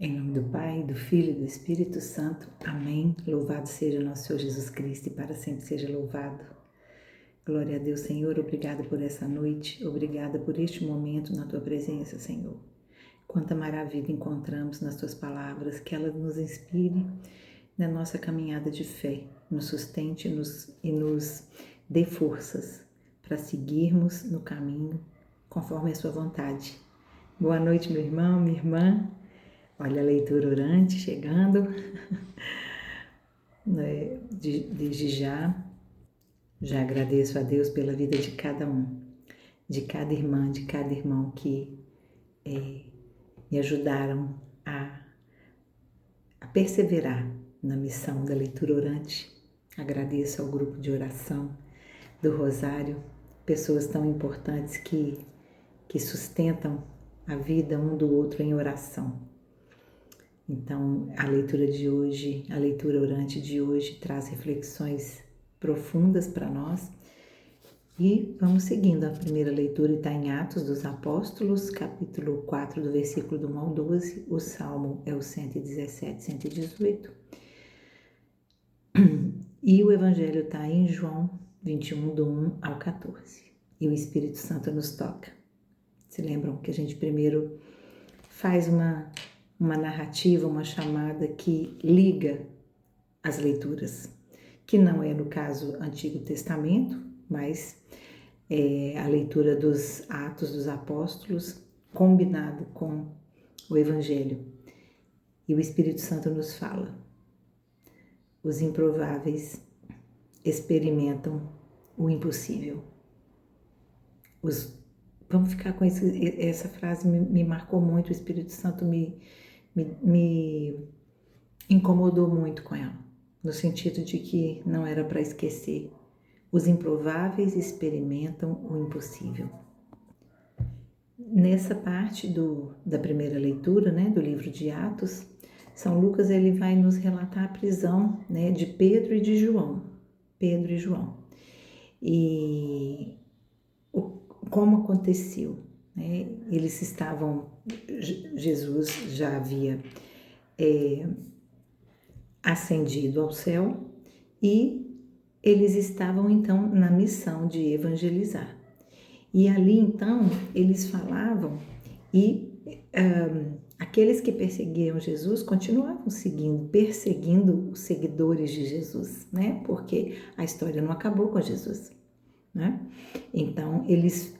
Em nome do Pai, do Filho e do Espírito Santo. Amém. Louvado seja nosso Senhor Jesus Cristo e para sempre seja louvado. Glória a Deus, Senhor. Obrigada por essa noite. Obrigada por este momento na Tua presença, Senhor. Quanta maravilha encontramos nas Tuas palavras, que elas nos inspire na nossa caminhada de fé, nos sustente e nos dê forças para seguirmos no caminho conforme a Sua vontade. Boa noite, meu irmão, minha irmã. Olha a leitura orante chegando, desde já agradeço a Deus pela vida de cada um, de cada irmã, de cada irmão que me ajudaram a perseverar na missão da leitura orante. Agradeço ao grupo de oração do Rosário, pessoas tão importantes que sustentam a vida um do outro em oração. Então, a leitura de hoje, a leitura orante de hoje traz reflexões profundas para nós. E vamos seguindo. A primeira leitura está em Atos dos Apóstolos, capítulo 4, do versículo do 1 ao 12. O salmo é o 117, 118. E o evangelho está em João 21, do 1 ao 14. E o Espírito Santo nos toca. Se lembram que a gente primeiro faz uma narrativa, uma chamada que liga as leituras, que não é, no caso, Antigo Testamento, mas é a leitura dos Atos dos Apóstolos combinado com o Evangelho. E o Espírito Santo nos fala: os improváveis experimentam o impossível. Vamos ficar com essa frase, me marcou muito, o Espírito Santo me incomodou muito com ela, no sentido de que não era para esquecer. Os improváveis experimentam o impossível. Nessa parte da primeira leitura, do livro de Atos, São Lucas ele vai nos relatar a prisão, de Pedro e de João. Pedro e João. E como aconteceu. Eles estavam, Jesus já havia ascendido ao céu e eles estavam então na missão de evangelizar. E ali então eles falavam e aqueles que perseguiam Jesus continuavam perseguindo os seguidores de Jesus, porque a história não acabou com Jesus. Então eles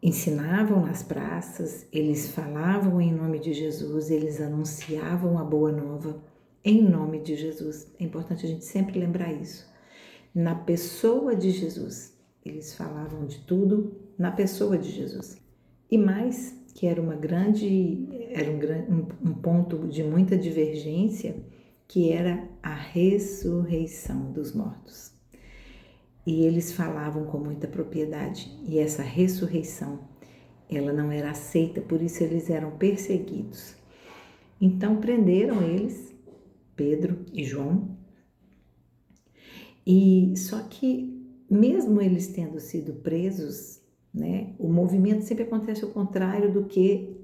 ensinavam nas praças, eles falavam em nome de Jesus, eles anunciavam a boa nova em nome de Jesus. É importante a gente sempre lembrar isso. Na pessoa de Jesus, eles falavam de tudo na pessoa de Jesus. E mais, que era um ponto de muita divergência, que era a ressurreição dos mortos. E eles falavam com muita propriedade. E essa ressurreição, ela não era aceita, por isso eles eram perseguidos. Então prenderam eles, Pedro e João. E só que, mesmo eles tendo sido presos, o movimento sempre acontece ao contrário do que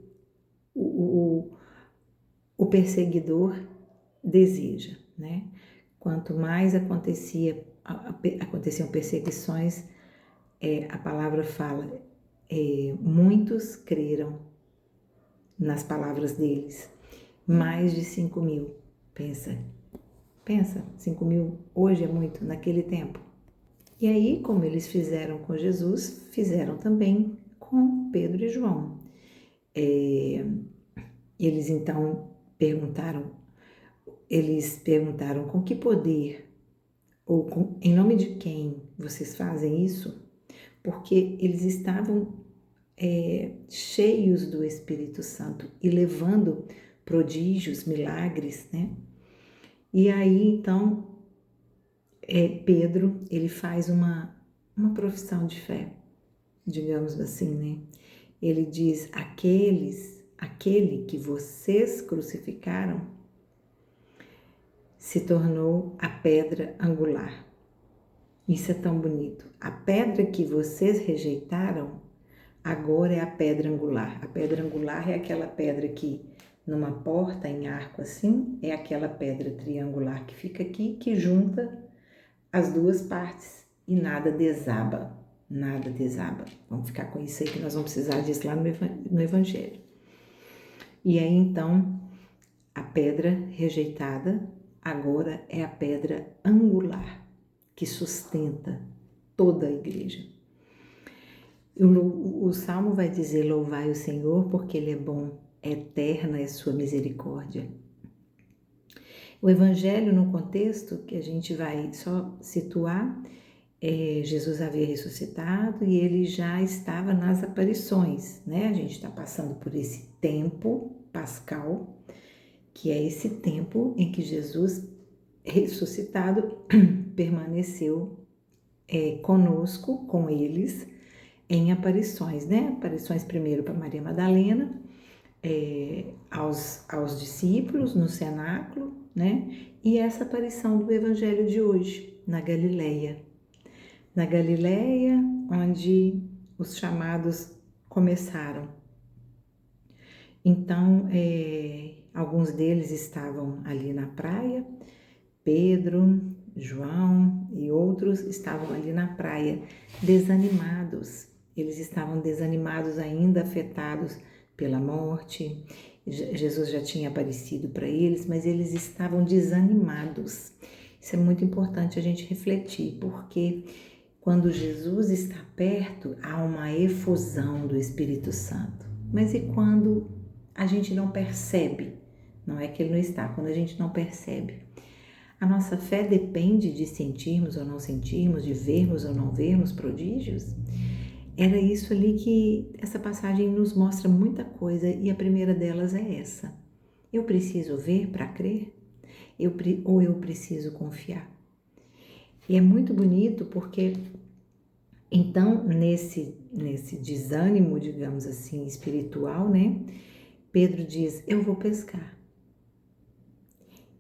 o perseguidor deseja, Quanto mais aconteciam perseguições, a palavra fala, muitos creram nas palavras deles, mais de 5.000, pensa, 5.000 hoje é muito, naquele tempo. E aí, como eles fizeram com Jesus, fizeram também com Pedro e João. Eles então perguntaram com que poder ou em nome de quem vocês fazem isso? Porque eles estavam cheios do Espírito Santo e levando prodígios, milagres, E aí, então, Pedro, ele faz uma profissão de fé, digamos assim, Ele diz, aquele que vocês crucificaram se tornou a pedra angular. Isso é tão bonito. A pedra que vocês rejeitaram agora é a pedra angular. A pedra angular é aquela pedra que, numa porta em arco assim, é aquela pedra triangular que fica aqui, que junta as duas partes e nada desaba, nada desaba. Vamos ficar com isso aí que nós vamos precisar disso lá no Evangelho. E aí então, a pedra rejeitada agora é a pedra angular que sustenta toda a igreja. O Salmo vai dizer: louvai o Senhor porque Ele é bom, eterna é sua misericórdia. O Evangelho, no contexto que a gente vai só situar, Jesus havia ressuscitado e Ele já estava nas aparições, né? A gente está passando por esse tempo pascal, que é esse tempo em que Jesus ressuscitado permaneceu conosco, com eles, em aparições, né? Aparições primeiro para Maria Madalena, aos discípulos no cenáculo, né? E essa aparição do Evangelho de hoje, na Galileia. Na Galileia, onde os chamados começaram. Então, alguns deles estavam ali na praia, Pedro, João e outros estavam ali na praia, desanimados. Eles estavam desanimados ainda, afetados pela morte. Jesus já tinha aparecido para eles, mas eles estavam desanimados. Isso é muito importante a gente refletir, porque quando Jesus está perto, há uma efusão do Espírito Santo. Mas e quando a gente não percebe? Não é que ele não está, quando a gente não percebe. A nossa fé depende de sentirmos ou não sentirmos, de vermos ou não vermos prodígios. Era isso ali que essa passagem nos mostra muita coisa, e a primeira delas é essa. Eu preciso ver para crer? Ou eu preciso confiar? E é muito bonito porque, então, nesse desânimo, digamos assim, espiritual, né? Pedro diz: eu vou pescar.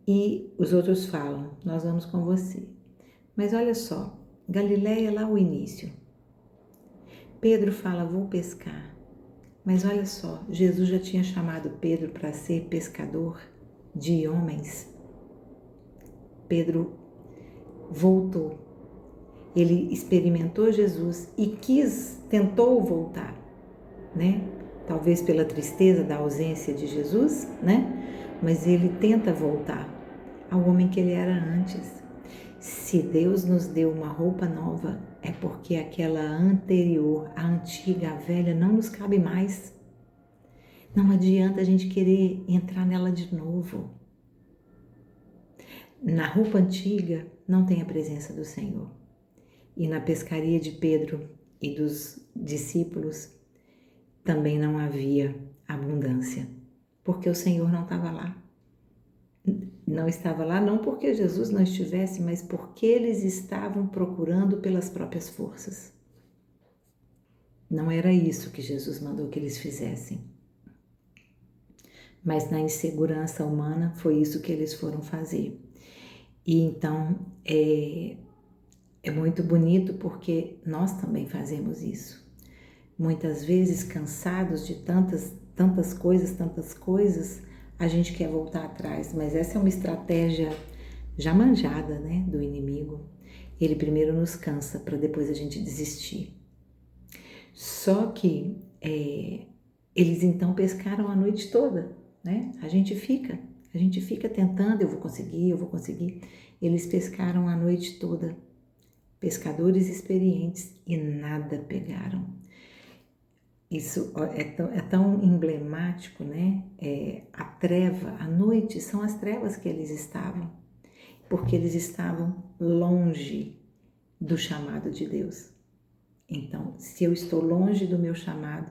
E os outros falam: nós vamos com você. Mas olha só, Galileia é lá o início. Pedro fala: vou pescar. Mas olha só, Jesus já tinha chamado Pedro para ser pescador de homens. Pedro voltou. Ele experimentou Jesus e tentou voltar, né? Talvez pela tristeza da ausência de Jesus, né? Mas ele tenta voltar ao homem que ele era antes. Se Deus nos deu uma roupa nova, é porque aquela anterior, a antiga, a velha, não nos cabe mais. Não adianta a gente querer entrar nela de novo. Na roupa antiga não tem a presença do Senhor. E na pescaria de Pedro e dos discípulos também não havia abundância, porque o Senhor não estava lá. Não estava lá não porque Jesus não estivesse, mas porque eles estavam procurando pelas próprias forças. Não era isso que Jesus mandou que eles fizessem. Mas na insegurança humana foi isso que eles foram fazer. E então é muito bonito porque nós também fazemos isso. Muitas vezes, cansados de tantas coisas, a gente quer voltar atrás, mas essa é uma estratégia já manjada, né, do inimigo. Ele primeiro nos cansa para depois a gente desistir. Só que eles então pescaram a noite toda, né? A gente fica tentando, eu vou conseguir. Eles pescaram a noite toda, pescadores experientes, e nada pegaram. Isso é tão emblemático, né? A treva, a noite, são as trevas que eles estavam, porque eles estavam longe do chamado de Deus. Então, se eu estou longe do meu chamado,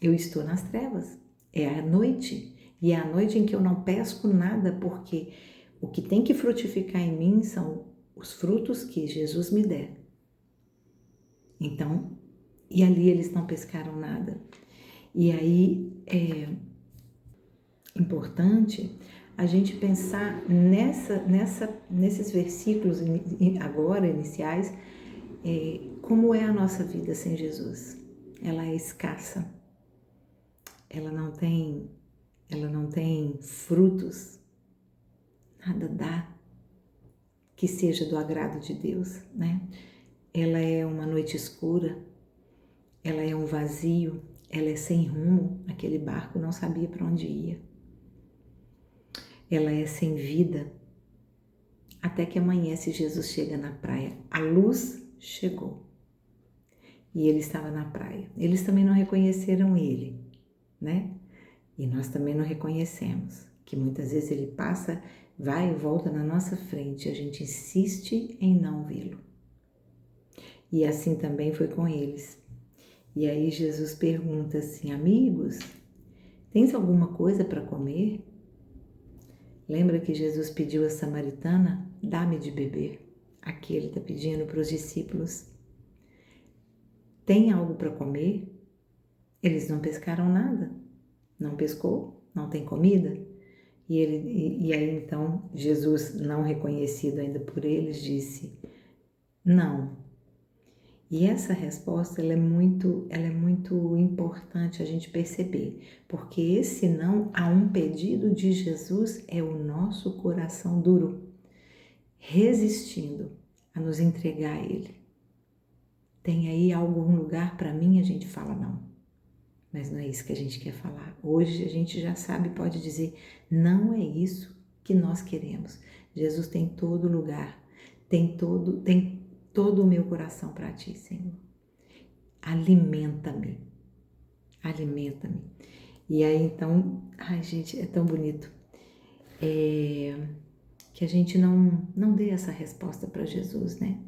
eu estou nas trevas. É a noite, e é a noite em que eu não pesco nada, porque o que tem que frutificar em mim são os frutos que Jesus me der. Então, e ali eles não pescaram nada. E aí é importante a gente pensar nesses versículos agora iniciais, como é a nossa vida sem Jesus. ela é escassa, ela não tem frutos, nada dá que seja do agrado de Deus, né? Ela é uma noite escura, ela é um vazio, ela é sem rumo, aquele barco não sabia para onde ia. Ela é sem vida, até que amanhece Jesus chega na praia. A luz chegou e ele estava na praia. Eles também não reconheceram ele, né? E nós também não reconhecemos, que muitas vezes ele passa, vai e volta na nossa frente, a gente insiste em não vê-lo. E assim também foi com eles. E aí Jesus pergunta assim: amigos, tens alguma coisa para comer? Lembra que Jesus pediu à samaritana: dá-me de beber. Aqui ele está pedindo para os discípulos: tem algo para comer? Eles não pescaram nada. Não pescou? Não tem comida? E aí então Jesus, não reconhecido ainda por eles, disse: não. E essa resposta ela é muito importante a gente perceber, porque esse não a um pedido de Jesus é o nosso coração duro, resistindo a nos entregar a Ele. Tem aí algum lugar para mim? A gente fala não, mas não é isso que a gente quer falar. Hoje a gente já sabe, pode dizer, não é isso que nós queremos. Jesus tem todo lugar, tem todo o meu coração para Ti, Senhor. Alimenta-me, alimenta-me. E aí então, ai gente, é tão bonito que a gente não dê essa resposta para Jesus, né?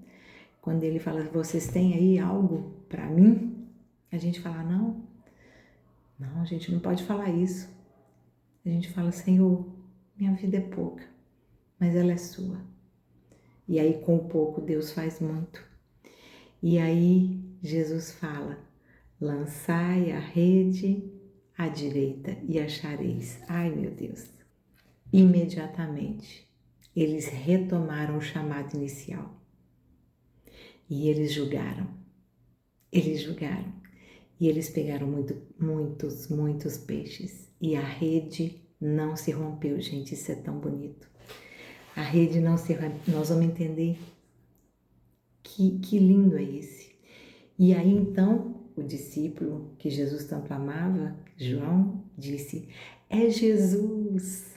Quando ele fala, vocês têm aí algo para mim? A gente fala, não, a gente não pode falar isso. A gente fala, Senhor, minha vida é pouca, mas ela é sua. E aí com pouco Deus faz muito. E aí Jesus fala, lançai a rede à direita e achareis. Ai, meu Deus. Imediatamente, eles retomaram o chamado inicial. E eles julgaram. E eles pegaram muitos peixes. E a rede não se rompeu, gente. Isso é tão bonito. A rede não se rompeu. Nós vamos entender que lindo é esse. E aí então, o discípulo que Jesus tanto amava, João, disse: é Jesus.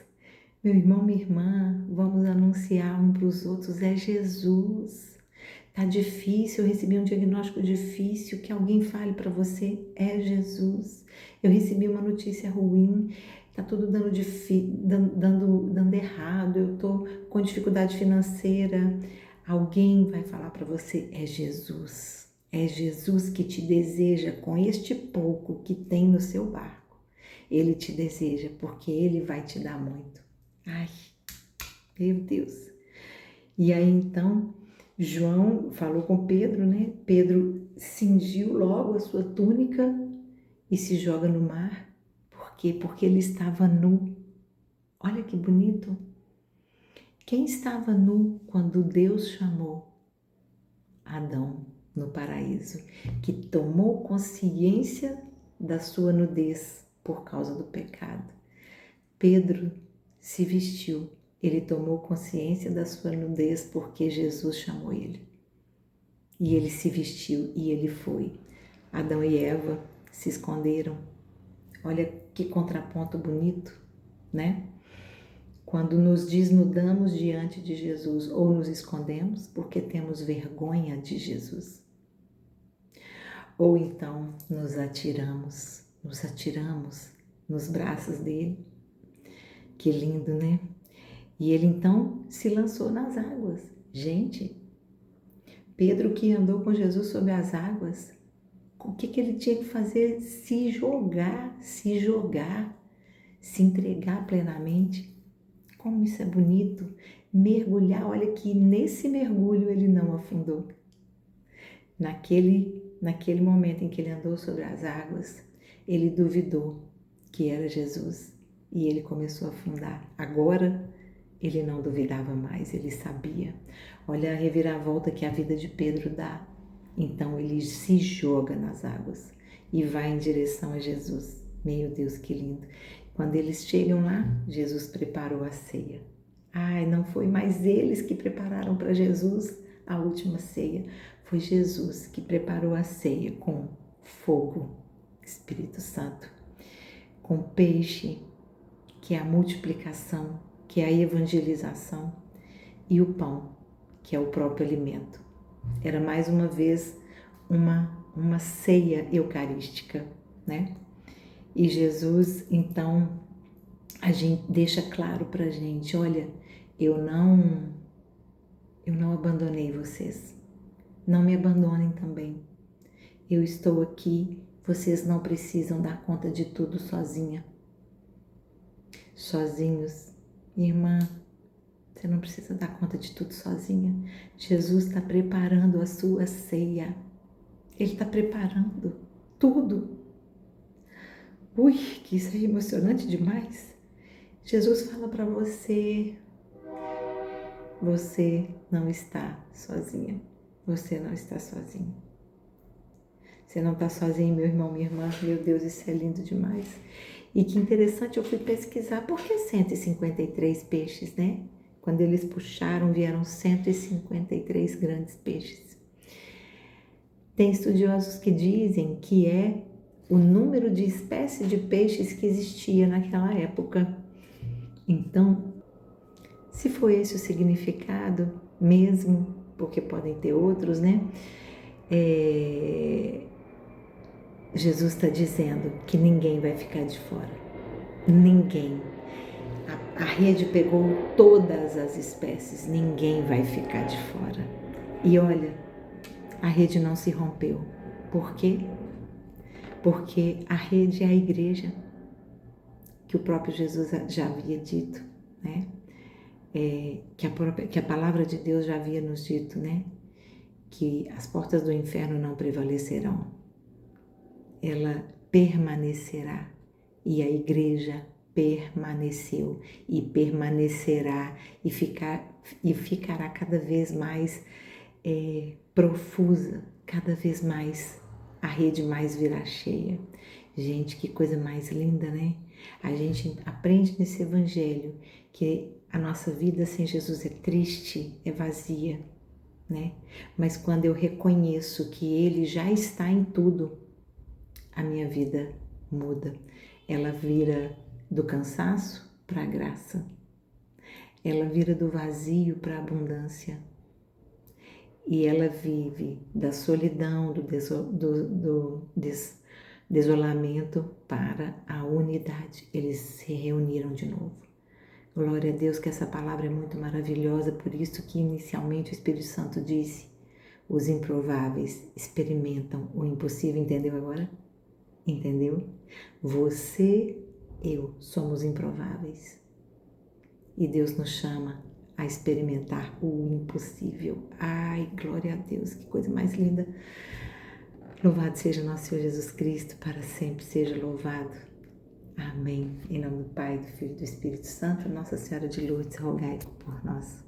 Meu irmão, minha irmã, vamos anunciar um para os outros, é Jesus. Tá difícil, eu recebi um diagnóstico difícil, que alguém fale para você, é Jesus. Eu recebi uma notícia ruim, tá tudo dando errado, eu tô com dificuldade financeira. Alguém vai falar para você, é Jesus. É Jesus que te deseja com este pouco que tem no seu barco. Ele te deseja porque Ele vai te dar muito. Ai, meu Deus. E aí então, João falou com Pedro, né? Pedro cingiu logo a sua túnica e se joga no mar. Por quê? Porque ele estava nu. Olha que bonito. Quem estava nu quando Deus chamou Adão no paraíso? Que tomou consciência da sua nudez por causa do pecado. Pedro se vestiu. Ele tomou consciência da sua nudez porque Jesus chamou ele. E ele se vestiu e ele foi. Adão e Eva se esconderam. Olha que contraponto bonito, né? Quando nos desnudamos diante de Jesus ou nos escondemos porque temos vergonha de Jesus. Ou então nos atiramos nos braços dele. Que lindo, né? E ele então se lançou nas águas. Gente, Pedro que andou com Jesus sobre as águas, o que ele tinha que fazer? Se jogar, se entregar plenamente. Como isso é bonito. Mergulhar, olha que nesse mergulho ele não afundou. Naquele momento em que ele andou sobre as águas, ele duvidou que era Jesus e ele começou a afundar. Agora, ele não duvidava mais, ele sabia. Olha a reviravolta que a vida de Pedro dá. Então ele se joga nas águas e vai em direção a Jesus. Meu Deus, que lindo! Quando eles chegam lá, Jesus preparou a ceia. Ai, não foi mais eles que prepararam para Jesus a última ceia. Foi Jesus que preparou a ceia com fogo, Espírito Santo, com peixe, que é a multiplicação, que é a evangelização, e o pão, que é o próprio alimento. Era mais uma vez uma ceia eucarística, né? E Jesus, então, a gente deixa claro pra gente, olha, eu não abandonei vocês. Não me abandonem também. Eu estou aqui, vocês não precisam dar conta de tudo sozinha. Sozinhos. Irmã, você não precisa dar conta de tudo sozinha. Jesus está preparando a sua ceia. Ele está preparando tudo. Ui, que isso é emocionante demais. Jesus fala para você, você não está sozinha. Você não está sozinho. Você não está sozinho, meu irmão, minha irmã. Meu Deus, isso é lindo demais. E que interessante, eu fui pesquisar por que 153 peixes, né? Quando eles puxaram, vieram 153 grandes peixes. Tem estudiosos que dizem que é o número de espécies de peixes que existia naquela época. Então, se foi esse o significado mesmo, porque podem ter outros, né? Jesus está dizendo que ninguém vai ficar de fora. Ninguém. A rede pegou todas as espécies, ninguém vai ficar de fora. E olha, a rede não se rompeu. Por quê? Porque a rede é a igreja, que o próprio Jesus já havia dito, né? Que a palavra de Deus já havia nos dito, né? Que as portas do inferno não prevalecerão. Ela permanecerá. E a igreja permaneceu e permanecerá e ficará cada vez mais profusa, cada vez mais a rede mais virá cheia. Gente, que coisa mais linda, né? A gente aprende nesse evangelho que a nossa vida sem Jesus é triste, é vazia, né? Mas quando eu reconheço que Ele já está em tudo, a minha vida muda. Ela vira do cansaço para a graça. Ela vira do vazio para a abundância. E ela vive da solidão, do desolamento para a unidade. Eles se reuniram de novo. Glória a Deus que essa palavra é muito maravilhosa, por isso que inicialmente o Espírito Santo disse: os improváveis experimentam o impossível. Entendeu agora? Entendeu? Você, eu, somos improváveis. E Deus nos chama a experimentar o impossível. Ai, glória a Deus, que coisa mais linda. Louvado seja nosso Senhor Jesus Cristo, para sempre seja louvado. Amém. Em nome do Pai, do Filho e do Espírito Santo, Nossa Senhora de Lourdes, rogai por nós.